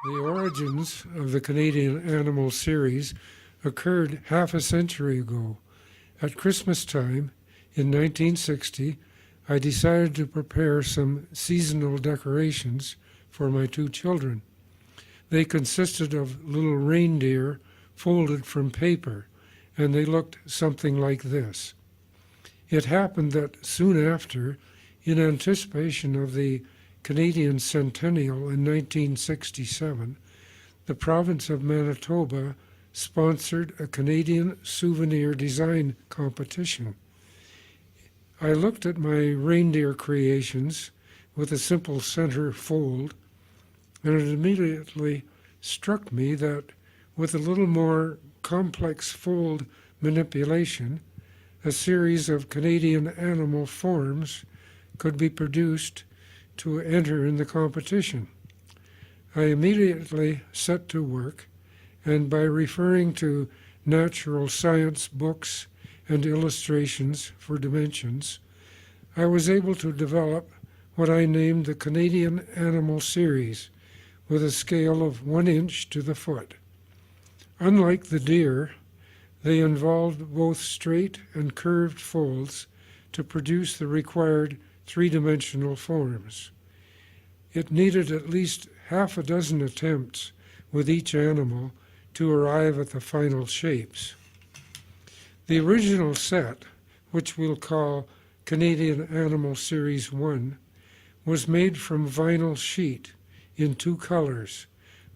The origins of the Canadian Animal Series occurred half a century ago. At Christmas time in 1960, I decided to prepare some seasonal decorations for my two children. They consisted of little reindeer folded from paper, and they looked something like this. It happened that soon after, in anticipation of the Canadian Centennial in 1967, the province of Manitoba sponsored a Canadian souvenir design competition. I looked at my reindeer creations with a simple center fold, and it immediately struck me that with a little more complex fold manipulation, a series of Canadian animal forms could be produced to enter in the competition. I immediately set to work, and by referring to natural science books and illustrations for dimensions, I was able to develop what I named the Canadian Animal Series, with a scale of 1 inch to the foot. Unlike the deer, they involved both straight and curved folds to produce the required three-dimensional forms. It needed at least half a dozen attempts with each animal to arrive at the final shapes. The original set, which we'll call Canadian Animal Series 1, was made from vinyl sheet in 2 colors,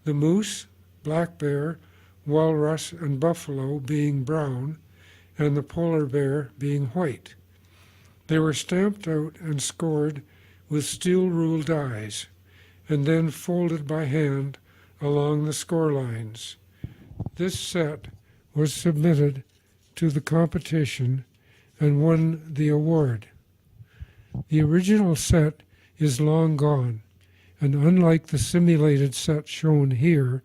the moose, black bear, walrus, and buffalo being brown, and the polar bear being white. They were stamped out and scored with steel rule dies, and then folded by hand along the score lines. This set was submitted to the competition and won the award. The original set is long gone, and unlike the simulated set shown here,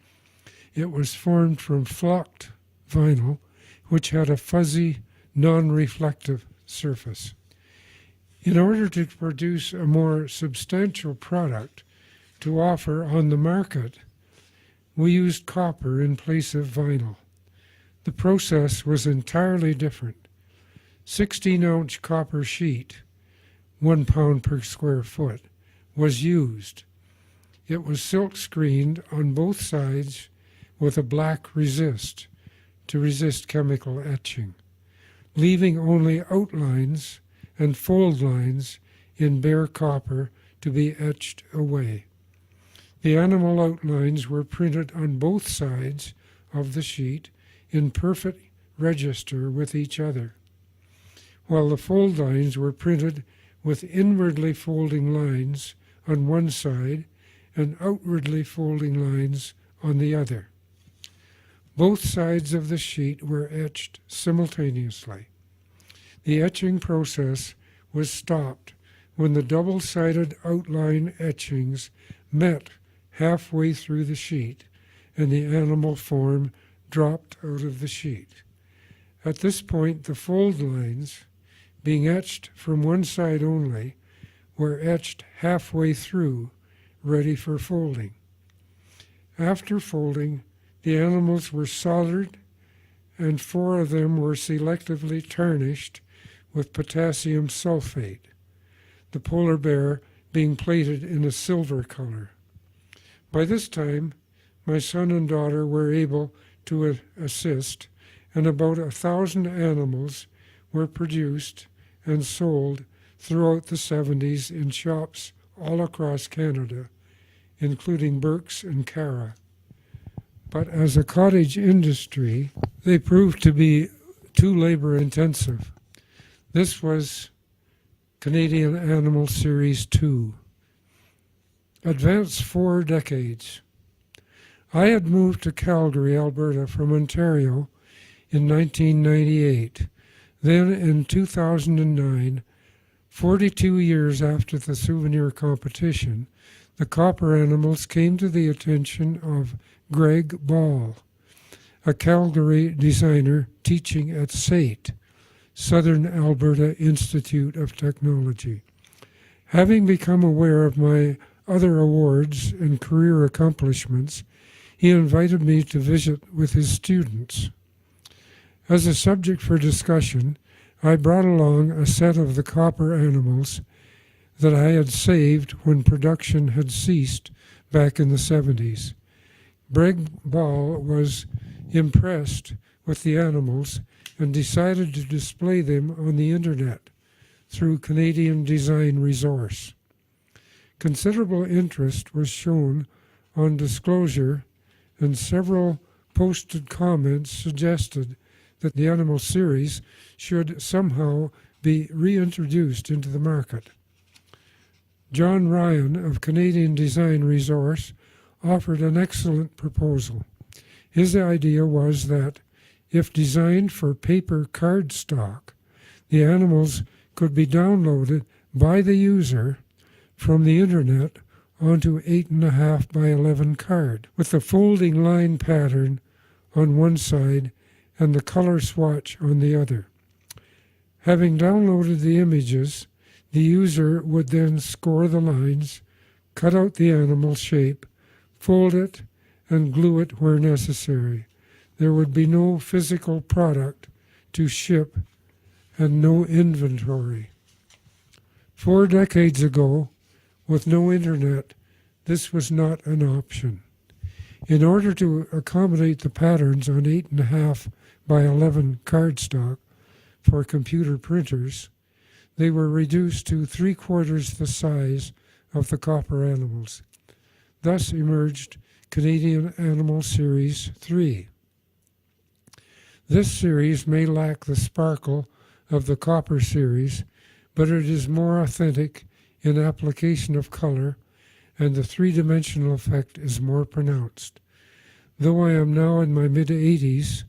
it was formed from flocked vinyl, which had a fuzzy, non-reflective surface. In order to produce a more substantial product to offer on the market, we used copper in place of vinyl. The process was entirely different. 16-ounce copper sheet, 1 pound per square foot, was used. It was silk screened on both sides with a black resist to resist chemical etching, leaving only outlines and fold lines in bare copper to be etched away. The animal outlines were printed on both sides of the sheet in perfect register with each other, while the fold lines were printed with inwardly folding lines on one side and outwardly folding lines on the other. Both sides of the sheet were etched simultaneously. The etching process was stopped when the double-sided outline etchings met halfway through the sheet and the animal form dropped out of the sheet. At this point, the fold lines, being etched from one side only, were etched halfway through, ready for folding. After folding, the animals were soldered, and 4 of them were selectively tarnished with potassium sulfate, the polar bear being plated in a silver color. By this time, my son and daughter were able to assist, and about 1,000 animals were produced and sold throughout the 70s in shops all across Canada, including Burke's and Cara. But as a cottage industry, they proved to be too labor-intensive. This was Canadian Animal Series 2. Advanced 4 decades. I had moved to Calgary, Alberta from Ontario in 1998. Then in 2009, 42 years after the souvenir competition, the copper animals came to the attention of Greg Ball, a Calgary designer teaching at SAIT, Southern Alberta Institute of Technology. Having become aware of my other awards and career accomplishments he invited me to visit with his students. As a subject for discussion, I brought along a set of the copper animals that I had saved when production had ceased back in the 70s. Greg Ball was impressed with the animals and decided to display them on the internet through Canadian Design Resource. Considerable interest was shown on disclosure, and several posted comments suggested that the animal series should somehow be reintroduced into the market. John Ryan of Canadian Design Resource offered an excellent proposal. His idea was that, if designed for paper cardstock, the animals could be downloaded by the user from the internet onto 8.5 by 11 card, with the folding line pattern on one side and the color swatch on the other. Having downloaded the images, the user would then score the lines, cut out the animal shape, fold it, and glue it where necessary. There would be no physical product to ship and no inventory. 4 decades ago, with no internet, this was not an option. In order to accommodate the patterns on 8.5 by 11 cardstock for computer printers, they were reduced to 3/4 the size of the copper animals. Thus emerged Canadian Animal Series 3. This series may lack the sparkle of the copper series, but it is more authentic in application of color, and the three-dimensional effect is more pronounced. Though I am now in my mid-80s,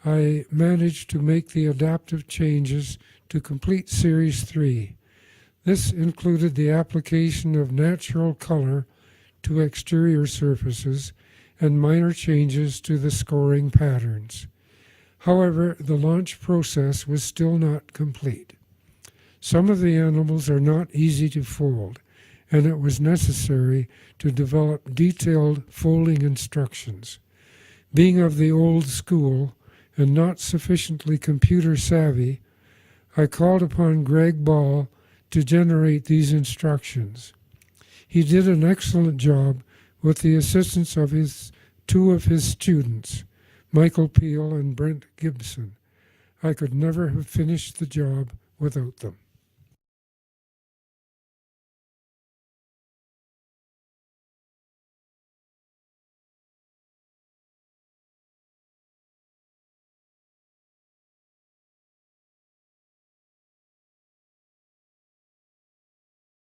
I managed to make the adaptive changes to complete Series 3. This included the application of natural color to exterior surfaces and minor changes to the scoring patterns. However, the launch process was still not complete. Some of the animals are not easy to fold, and it was necessary to develop detailed folding instructions. Being of the old school and not sufficiently computer savvy, I called upon Greg Ball to generate these instructions. He did an excellent job with the assistance of two of his students, Michael Peel and Brent Gibson. I could never have finished the job without them.